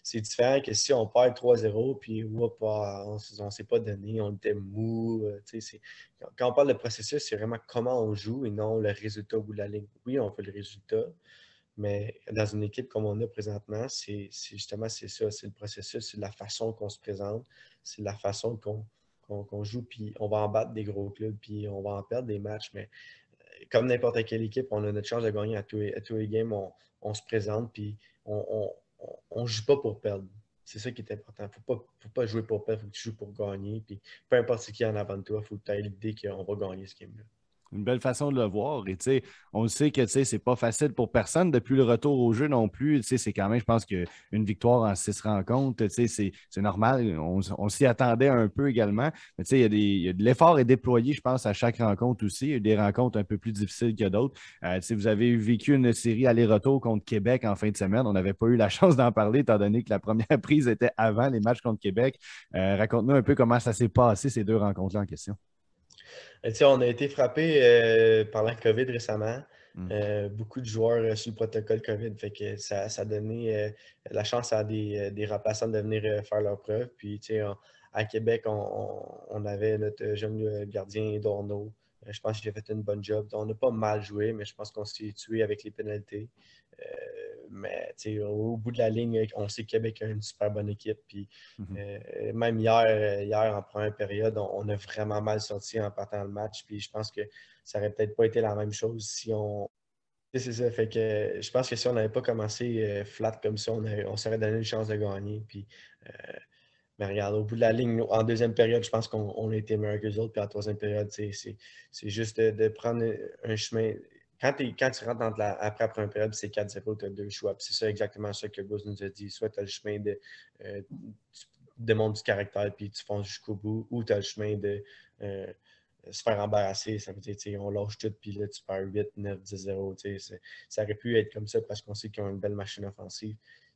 C'est différent que si on perd 3-0, puis on ne s'est pas donné, on était mou. Quand on parle de processus, c'est vraiment comment on joue et non le résultat au bout de la ligne. Oui, on fait le résultat, mais dans une équipe comme on a présentement, justement c'est ça, c'est le processus, c'est la façon qu'on se présente, c'est la façon qu'on joue, puis on va en battre des gros clubs, puis on va en perdre des matchs, mais comme n'importe quelle équipe, on a notre chance de gagner à tous les games, on se présente, puis on ne joue pas pour perdre. C'est ça qui est important. Il ne faut pas jouer pour perdre, il faut que tu joues pour gagner. Puis peu importe qui est en avant de toi, il faut que tu aies l'idée qu'on va gagner ce game-là. Une belle façon de le voir. Et on le sait que c'est pas facile pour personne depuis le retour au jeu non plus. C'est quand même, je pense qu'une victoire en 6 rencontres, c'est normal. On s'y attendait un peu également. Mais l'effort est déployé, je pense, à chaque rencontre aussi. Il y a des rencontres un peu plus difficiles que d'autres. Vous avez vécu une série aller-retour contre Québec en fin de semaine. On n'avait pas eu la chance d'en parler, étant donné que la première prise était avant les matchs contre Québec. Raconte-nous un peu comment ça s'est passé, ces 2 rencontres-là en question. On a été frappé par la COVID récemment. Mm. Beaucoup de joueurs sur le protocole COVID. Fait que ça a donné la chance à des remplaçants de venir faire leurs preuves. Puis, à Québec, on avait notre jeune gardien Dorno. Je pense qu'il a fait une bonne job. On n'a pas mal joué, mais je pense qu'on s'est tué avec les pénalités. Mais au bout de la ligne, on sait que Québec a une super bonne équipe. Puis, même hier, en première période, on a vraiment mal sorti en partant le match. Puis je pense que ça n'aurait peut-être pas été la même chose si on. C'est ça. Fait que je pense que si on n'avait pas commencé flat comme ça, on s'aurait donné une chance de gagner. Puis, mais regarde, au bout de la ligne, en deuxième période, je pense qu'on a été meilleurs que les autres. Puis en troisième période, c'est juste de prendre un chemin. Quand tu rentres après la première période, c'est 4-0, tu as 2 choix. C'est ça exactement ça que Gus nous a dit. Soit tu as le chemin tu démontres du caractère puis tu fonces jusqu'au bout, ou tu as le chemin de euh, se faire embarrasser. Ça veut dire, on lâche tout, puis là, tu perds 8, 9, 10-0. Ça aurait pu être comme ça parce qu'on sait qu'ils ont une belle machine offensive.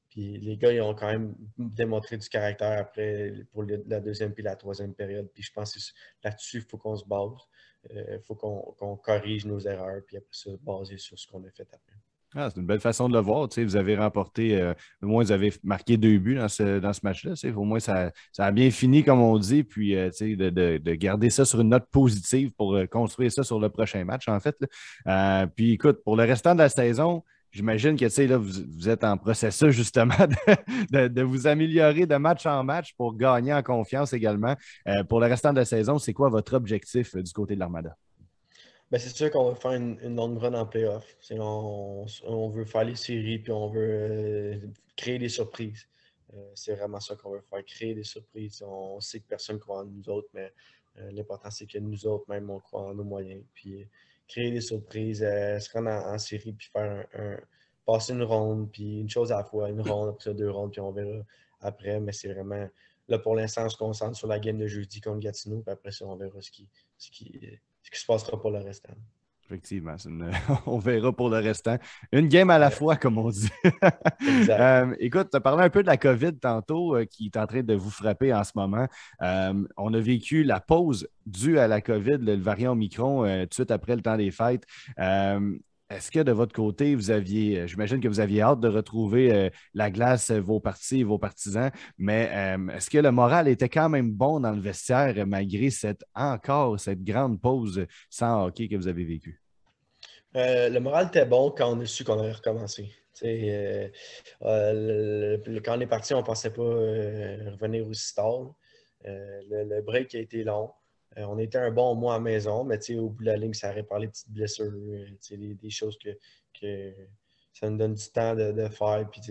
Puis les gars, ils ont quand même démontré du caractère après pour la deuxième puis la troisième période. Puis je pense que là-dessus, il faut qu'on se base. Il faut qu'on corrige nos erreurs, puis après ça, baser sur ce qu'on a fait après. Ah, c'est une belle façon de le voir. Tu sais, vous avez remporté, au moins vous avez marqué 2 buts dans ce match-là. Tu sais, au moins, ça a bien fini, comme on dit. Puis, tu sais, de garder ça sur une note positive pour construire ça sur le prochain match, en fait, là. Puis, écoute, pour le restant de la saison, j'imagine que tu sais, là, vous êtes en processus justement de vous améliorer de match en match pour gagner en confiance également. Pour le restant de la saison, c'est quoi votre objectif du côté de l'Armada? Ben, c'est sûr qu'on va faire une longue run en playoff. On veut faire les séries puis on veut créer des surprises. C'est vraiment ça qu'on veut faire, créer des surprises. On sait que personne ne croit en nous autres, mais l'important c'est que nous autres, même, on croit en nos moyens. Puis créer des surprises, se rendre en série puis faire passer une ronde, puis une chose à la fois, une ronde, après ça, 2 rondes, puis on verra après. Mais c'est vraiment, là pour l'instant, on se concentre sur la game de jeudi contre Gatineau, puis après ça, on verra ce qui, ce qui se passera pour le restant. Effectivement, on verra pour le restant. Une game à la Ouais, fois, comme on dit. exact. Écoute, tu as parlé un peu de la COVID tantôt qui est en train de vous frapper en ce moment. On a vécu la pause due à la COVID, le variant Omicron, tout de suite après le temps des fêtes. Est-ce que de votre côté, j'imagine que vous aviez hâte de retrouver la glace, vos partis, vos partisans, mais est-ce que le moral était quand même bon dans le vestiaire malgré encore cette grande pause sans hockey que vous avez vécue? Le moral était bon quand on a su qu'on allait recommencer. Quand on est parti, on ne pensait pas revenir aussi tard. Le break a été long. On était un bon mois à la maison, mais au bout de la ligne, ça répare les petites blessures, des choses que ça nous donne du temps de faire. Puis,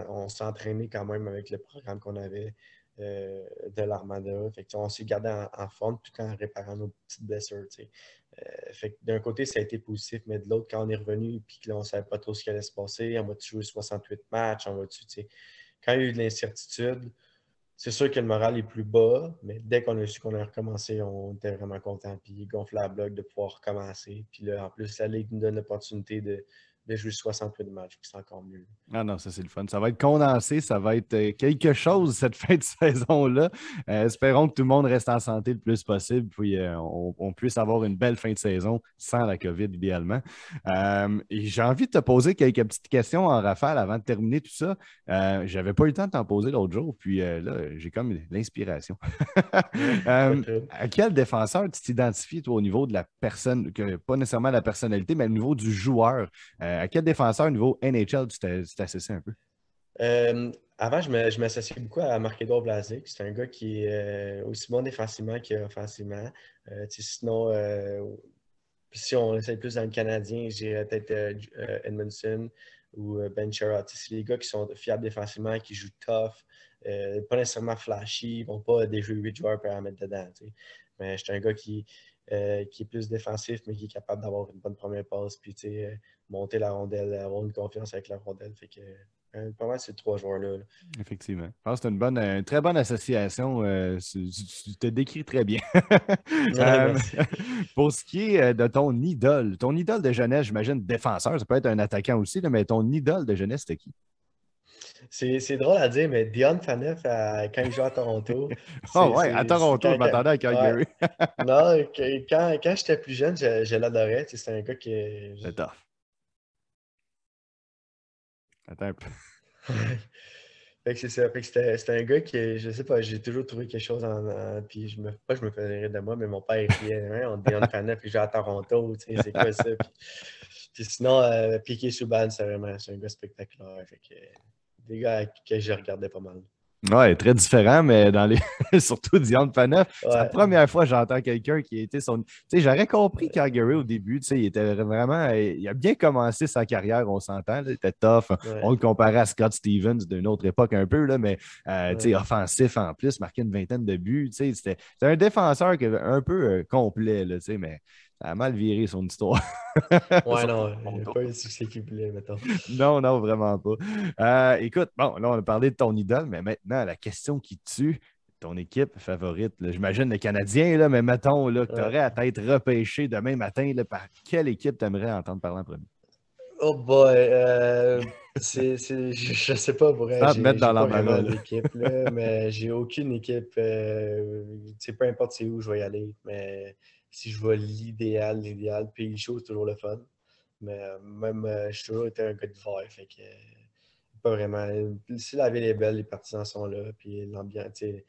on s'est entraîné quand même avec le programme qu'on avait de l'Armada. On s'est gardé en forme tout en réparant nos petites blessures. Fait que d'un côté, ça a été positif, mais de l'autre, quand on est revenu et qu'on ne savait pas trop ce qui allait se passer, on va-tu jouer 68 matchs, quand il y a eu de l'incertitude, c'est sûr que le moral est plus bas, mais dès qu'on a su qu'on allait recommencer, on était vraiment content. Puis gonfler la bloc de pouvoir recommencer. Puis là, en plus, la Ligue nous donne l'opportunité de jouer 68 matchs, puis c'est encore mieux. Ah non, ça c'est le fun. Ça va être condensé, ça va être quelque chose cette fin de saison-là. Espérons que tout le monde reste en santé le plus possible, puis on puisse avoir une belle fin de saison sans la COVID idéalement. Et j'ai envie de te poser quelques petites questions en rafale avant de terminer tout ça. J'avais pas eu le temps de t'en poser l'autre jour, puis là, j'ai comme l'inspiration. Ouais, pas Euh, trop. à quel défenseur tu t'identifies, toi, au niveau de la personne, pas nécessairement la personnalité, mais au niveau du joueur? À quel défenseur au niveau NHL tu t'associes un peu? Avant, je m'associais beaucoup à Marc-Édouard Vlasic. C'est un gars qui est aussi bon défensivement qu'offensivement. Sinon, puis si on essaie plus dans le Canadien, je dirais peut-être Edmondson ou Ben Sherrod. C'est les gars qui sont fiables défensivement, qui jouent tough, pas nécessairement flashy, ils vont pas déjouer 8 joueurs pour en mettre dedans. Mais je suis un gars qui est plus défensif, mais qui est capable d'avoir une bonne première passe, puis monter la rondelle, avoir une confiance avec la rondelle. Fait que pas mal ces 3 joueurs-là. Effectivement. Je pense que c'est une très bonne association. Tu te décris très bien. Ouais, Euh, merci. pour ce qui est de ton idole de jeunesse, j'imagine défenseur, ça peut être un attaquant aussi, là, mais ton idole de jeunesse, c'était qui? C'est drôle à dire, mais Dion Phaneuf, quand il joue à Toronto, Ah ouais, à Toronto, je m'attendais à ouais. Calgary. Non, quand j'étais plus jeune, je l'adorais. C'est un gars qui. C'est tough. Attends un peu. Fait que c'est ça. Fait que c'était un gars qui, je sais pas, j'ai toujours trouvé quelque chose puis pas que je me faisais rire de moi, mais mon père il riait, hein, on Dion Phaneuf, il joue à Toronto, tu sais, c'est quoi ça? Puis sinon, Piqué Subban, c'est un gars spectaculaire. Fait que, des gars que je regardais pas mal. Ouais, très différent, mais surtout Dion Phaneuf, c'est la Ouais, première fois que j'entends quelqu'un qui a été son. Tu sais, j'aurais compris Calgary au début, tu sais, il était vraiment. Il a bien commencé sa carrière, on s'entend, là, il était tough. On ouais, le comparait à Scott Stevens d'une autre époque un peu, là, mais tu sais, ouais. offensif en plus, marqué une vingtaine de buts. Tu sais, c'était un défenseur un peu complet, là, tu sais, mais ça a mal viré son histoire. Ouais, Surtout non, à il n'y a Toronto. pas eu le succès qu'il voulait, mettons. Non, non, vraiment pas. Écoute, bon, là, on a parlé de ton idole, mais maintenant, la question qui tue, ton équipe favorite, là, j'imagine le Canadien, là, mais mettons là, que tu aurais Ouais. à t'être repêché demain matin, là, par quelle équipe tu aimerais entendre parler en premier? Oh boy, je sais pas, pour vrai, Sans te mettre j'ai dans pas l'embarras, vraiment là. d'équipe, là, mais j'ai aucune équipe, peu importe c'est où je vais y aller, mais si je vois l'idéal, puis le show, c'est toujours le fun. Mais même, j'ai toujours été un gars d'hiver. Fait que, pas vraiment. Si la ville est belle, les partisans sont là. Puis l'ambiance, tu sais,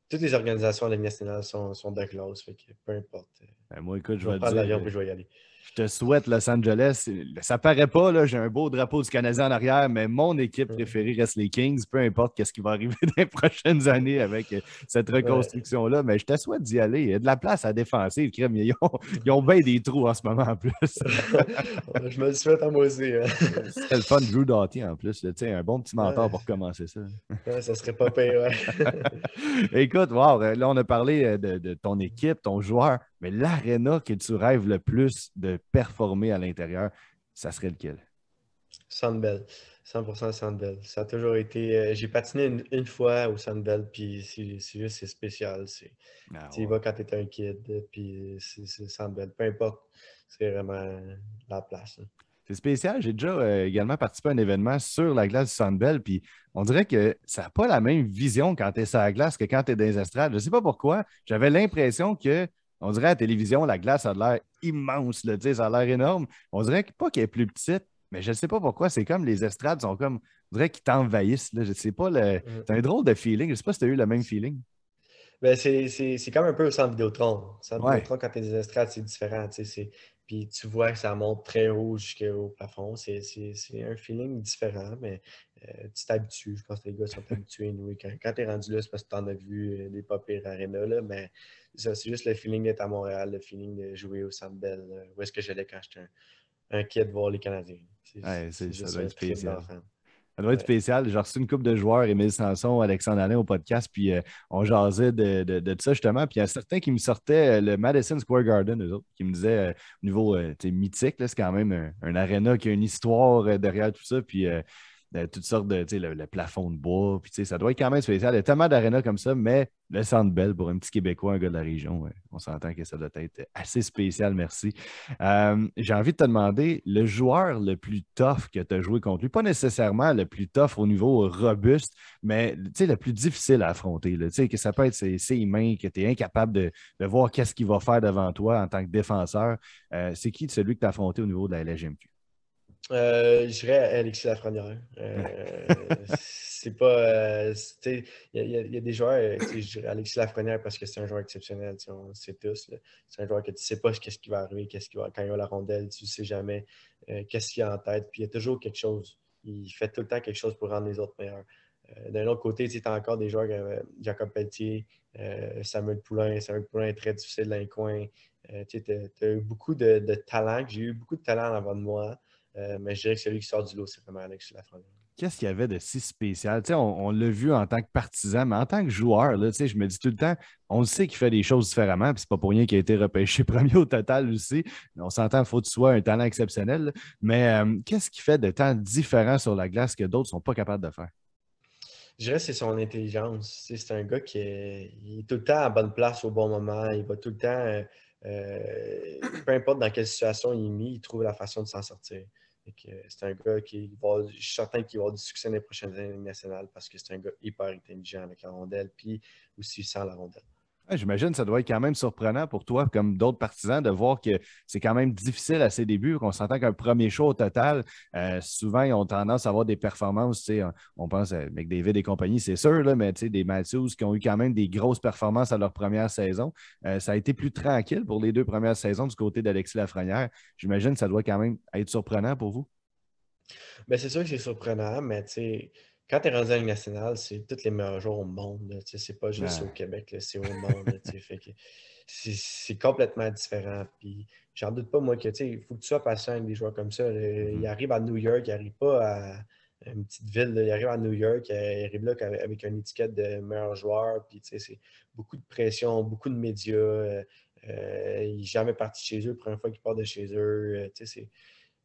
toutes les organisations de la Ligue nationale sont de classe. Fait que peu importe. Ben, moi, écoute, je Je vais vais te prendre dire, l'avion puis je vais y aller. je te souhaite Los Angeles. Ça paraît pas, là, j'ai un beau drapeau du Canadien en arrière, mais mon équipe préférée reste les Kings, peu importe ce qui va arriver dans les prochaines années avec cette Ouais. reconstruction-là. Mais je te souhaite d'y aller. Il y a de la place à défensive, crème. Ils ont bien des trous en ce moment en plus. Je me le souhaite à moi aussi. Hein. Ce serait le fun, Drew Doughty en plus. Là, tu sais, un bon petit mentor Ouais, pour commencer ça. ouais, ça serait pas pire. Ouais. Écoute, wow, là, on a parlé de ton équipe, ton joueur, mais l'aréna que tu rêves le plus de performer à l'intérieur, ça serait lequel? Sandbell. 100% Sandbell. Ça a toujours été. J'ai patiné une fois au Sandbell, puis c'est juste c'est spécial. Ah Tu y ouais. vas quand t'es un kid, puis c'est Sandbell. Peu importe, c'est vraiment la place. Là. C'est spécial. J'ai déjà également participé à un événement sur la glace du Sandbell, puis on dirait que ça n'a pas la même vision quand tu es sur la glace que quand tu es dans les estrades. Je ne sais pas pourquoi. J'avais l'impression que, on dirait à la télévision, la glace a l'air immense, là, tu sais, ça a l'air énorme. On dirait pas qu'elle est plus petite, mais je ne sais pas pourquoi. C'est comme les estrades sont comme, on dirait qu'ils t'envahissent. Là. Je sais pas, Mm. c'est un drôle de feeling. Je ne sais pas si tu as eu le même feeling. Ben, c'est comme un peu au centre Vidéotron. Au centre Ouais. Vidéotron, quand tu es des estrades, c'est différent. Puis tu vois que ça monte très haut jusqu'au plafond. C'est un feeling différent, mais tu t'habitues. Je pense que les gars sont habitués. Oui. Quand tu es rendu là, c'est parce que tu en as vu des pas pires arénas. Là, mais ça, c'est juste le feeling d'être à Montréal, le feeling de jouer au Centre Bell. Où est-ce que j'allais quand j'étais un kid voir les Canadiens. Ouais, C'est ça juste doit un être trip spécial. d'enfant. Ça doit être Ouais. spécial. J'ai reçu une couple de joueurs, Émile Sanson, Alexandre Alain au podcast, puis on jasait de ça justement. Puis il y a certains qui me sortaient le Madison Square Garden, eux autres, qui me disaient au niveau mythique, là, c'est quand même un aréna qui a une histoire derrière tout ça. Puis toutes sortes de, tu sais, le plafond de bois. Puis, tu sais, ça doit être quand même spécial. Il y a tellement d'arénas comme ça, mais le Centre Bell, pour un petit Québécois, un gars de la région, ouais, on s'entend que ça doit être assez spécial, merci. J'ai envie de te demander, le joueur le plus tough que tu as joué contre lui, pas nécessairement le plus tough au niveau robuste, mais tu sais, le plus difficile à affronter. Là, tu sais, que ça peut être ses mains, que tu es incapable de voir qu'est-ce qu'il va faire devant toi en tant que défenseur. C'est qui celui que tu as affronté au niveau de la LGMQ? Je dirais Alexis Lafrenière. C'est pas. Il y a des joueurs, je dirais Alexis Lafrenière parce que c'est un joueur exceptionnel, on le sait tous. Là. C'est un joueur que tu sais pas qu'est-ce qui va arriver, quand il a la rondelle, tu sais jamais qu'est-ce qu'il a en tête. Puis il y a toujours quelque chose. Il fait tout le temps quelque chose pour rendre les autres meilleurs. D'un autre côté, tu as encore des joueurs comme Jacob Pelletier, Samuel Poulain. Samuel Poulain est très difficile dans les coins. Tu as eu beaucoup de talent. J'ai eu beaucoup de talent avant de moi. Mais je dirais que celui qui sort du lot, c'est vraiment Alex Lafrenière. Qu'est-ce qu'il y avait de si spécial? Tu sais, on l'a vu en tant que partisan, mais en tant que joueur, là, tu sais, je me dis tout le temps, on le sait qu'il fait des choses différemment, puis c'est pas pour rien qu'il a été repêché premier au total aussi. On s'entend, il faut que tu sois un talent exceptionnel. Là. Mais qu'est-ce qui fait de temps différent sur la glace que d'autres ne sont pas capables de faire? Je dirais que c'est son intelligence. C'est un gars qui il est tout le temps à bonne place au bon moment. Il va tout le temps, peu importe dans quelle situation il est mis, il trouve la façon de s'en sortir. C'est un gars je suis certain qu'il va avoir du succès dans les prochaines années nationales parce que c'est un gars hyper intelligent avec la rondelle, puis aussi sans la rondelle. Ouais, j'imagine que ça doit être quand même surprenant pour toi, comme d'autres partisans, de voir que c'est quand même difficile à ses débuts, qu'on s'entend qu'un premier show au total, souvent, ils ont tendance à avoir des performances, tu sais, on pense à McDavid et compagnie, c'est sûr, là, mais tu sais, des Matthews qui ont eu quand même des grosses performances à leur première saison. Ça a été plus tranquille pour les deux premières saisons du côté d'Alexis Lafrenière. J'imagine que ça doit quand même être surprenant pour vous. Ben, c'est sûr que c'est surprenant, mais quand tu es rendu à la Ligue nationale, c'est tous les meilleurs joueurs au monde. Là, c'est pas juste au Ah. Québec, là, c'est au monde. Là, fait que c'est complètement différent. Puis j'en doute pas, moi, que il faut que tu sois patient avec des joueurs comme ça. Là. Ils Mhm. arrivent à New York, ils n'arrivent pas à une petite ville. Là. Ils arrivent à New York, ils arrivent là avec une étiquette de meilleur joueur. Puis c'est beaucoup de pression, beaucoup de médias. Ils sont jamais partis de chez eux, la première fois qu'ils partent de chez eux. C'est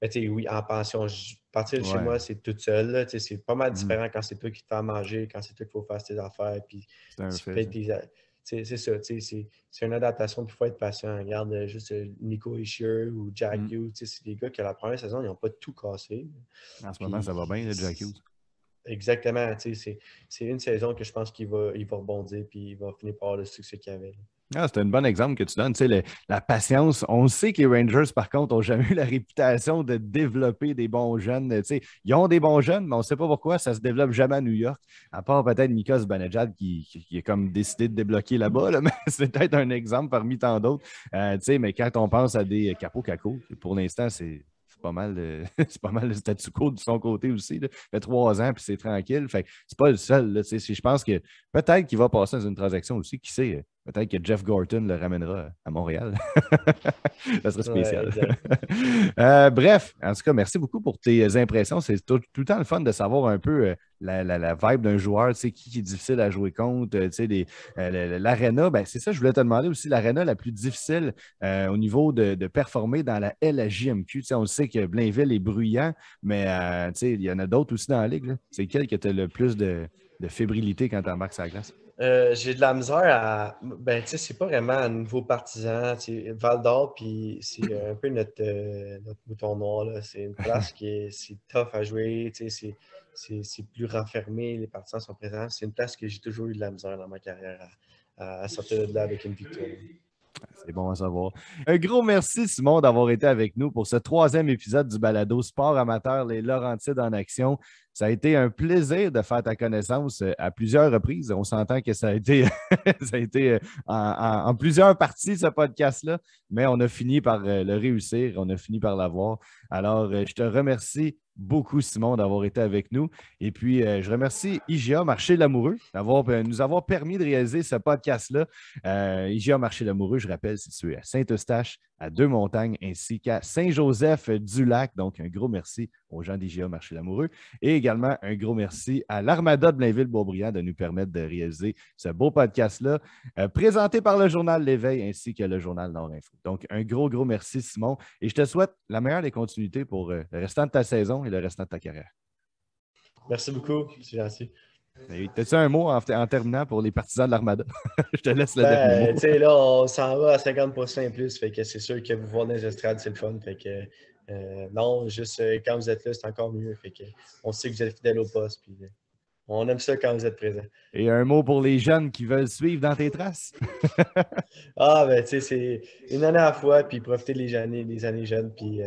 mais oui, en pension, partir de chez Ouais. moi, c'est toute seule. Là, c'est pas mal Mhm. différent quand c'est toi qui te fais à manger, quand c'est toi qui faut faire tes affaires, puis C'est un tu fait, payes ça. c'est ça, c'est une adaptation, puis il faut être patient. Regarde juste Nico Hischier ou Jack Mhm. Hughes, c'est des gars qui, la première saison, ils n'ont pas tout cassé. En ce moment, ça va bien, Puis, le Jack Hughes. exactement, c'est une saison que je pense qu'il va rebondir, puis il va finir par avoir le succès qu'il avait. Là. Ah, c'est un bon exemple que tu donnes, tu sais, la patience. On sait que les Rangers, par contre, n'ont jamais eu la réputation de développer des bons jeunes. Tu sais, ils ont des bons jeunes, mais on ne sait pas pourquoi ça ne se développe jamais à New York, à part peut-être Mika Zibanejad qui a comme décidé de débloquer là-bas, là, mais c'est peut-être un exemple parmi tant d'autres. Tu sais, mais quand on pense à des Capo Caco, pour l'instant, c'est pas mal, c'est pas mal le statu quo de son côté aussi. Là. Ça fait 3 ans, puis c'est tranquille. Fait que c'est pas le seul. Là, je pense que peut-être qu'il va passer dans une transaction aussi. Qui sait? Peut-être que Jeff Gorton le ramènera à Montréal. Ça serait Ouais, spécial. exact. Bref, en tout cas, merci beaucoup pour tes impressions. C'est tout le temps le fun de savoir un peu la vibe d'un joueur, tu sais, qui est difficile à jouer contre, tu sais, l'aréna. Ben, c'est ça, je voulais te demander aussi, l'aréna la plus difficile au niveau de performer dans la LHJMQ. Tu sais, on sait que Blainville est bruyant, mais tu sais, il y en a d'autres aussi dans la ligue. Là. C'est quel que tu as le plus de fébrilité quand tu embarques sur la glace? J'ai de la misère à. Ben, tu sais, c'est pas vraiment un nouveau partisan. Tu sais, Val d'Or, puis c'est un peu notre mouton noir, là. C'est une place c'est tough à jouer. Tu sais, c'est plus renfermé. Les partisans sont présents. C'est une place que j'ai toujours eu de la misère dans ma carrière à sortir de là avec une victoire. C'est bon à savoir. Un gros merci, Simon, d'avoir été avec nous pour ce 3e épisode du balado Sport amateur, les Laurentides en action. Ça a été un plaisir de faire ta connaissance à plusieurs reprises. On s'entend que ça a été, ça a été en plusieurs parties, ce podcast-là, mais on a fini par le réussir, on a fini par l'avoir. Alors, je te remercie beaucoup, Simon, d'avoir été avec nous. Et puis, je remercie IGA Marché Lamoureux d'avoir nous avoir permis de réaliser ce podcast-là. IGA Marché Lamoureux, je rappelle, c'est situé à Saint-Eustache, à Deux-Montagnes, ainsi qu'à Saint-Joseph-du-Lac. Donc, un gros merci aux gens d'IGA Marché Lamoureux. Et également, un gros merci à l'Armada de Blainville-Beaubriand de nous permettre de réaliser ce beau podcast-là, présenté par le journal L'Éveil ainsi que le journal Nord-Info. Donc, un gros merci, Simon. Et je te souhaite la meilleure des continuités pour le restant de ta saison et le restant de ta carrière. Merci beaucoup. C'est gentil. As-tu un mot en terminant pour les partisans de l'Armada? Je te laisse le dernier mot. Ben, tu sais, là, on s'en va à 50% et plus. Fait que c'est sûr que vous voir dans les estrades, c'est le fun. Fait que non, juste quand vous êtes là, c'est encore mieux. Fait que on sait que vous êtes fidèle au poste. Puis, on aime ça quand vous êtes présent. Et un mot pour les jeunes qui veulent suivre dans tes traces. Ah, ben, tu sais, c'est une année à la fois, puis profitez des années jeunes. Puis,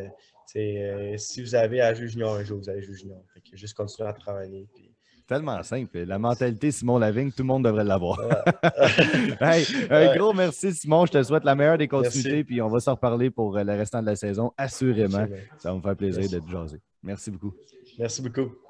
si vous avez à jouer junior un jour, vous allez jouer junior. Fait que juste continuer à travailler. Puis, Tellement simple. La mentalité Simon Lavigne, tout le monde devrait l'avoir. ouais. Hey, un Ouais. gros merci, Simon. Je te souhaite la meilleure des continuités, Merci. puis on va se reparler pour le restant de la saison, assurément. Absolument. Ça va me faire plaisir Merci. d'être jasé. Merci beaucoup. Merci beaucoup.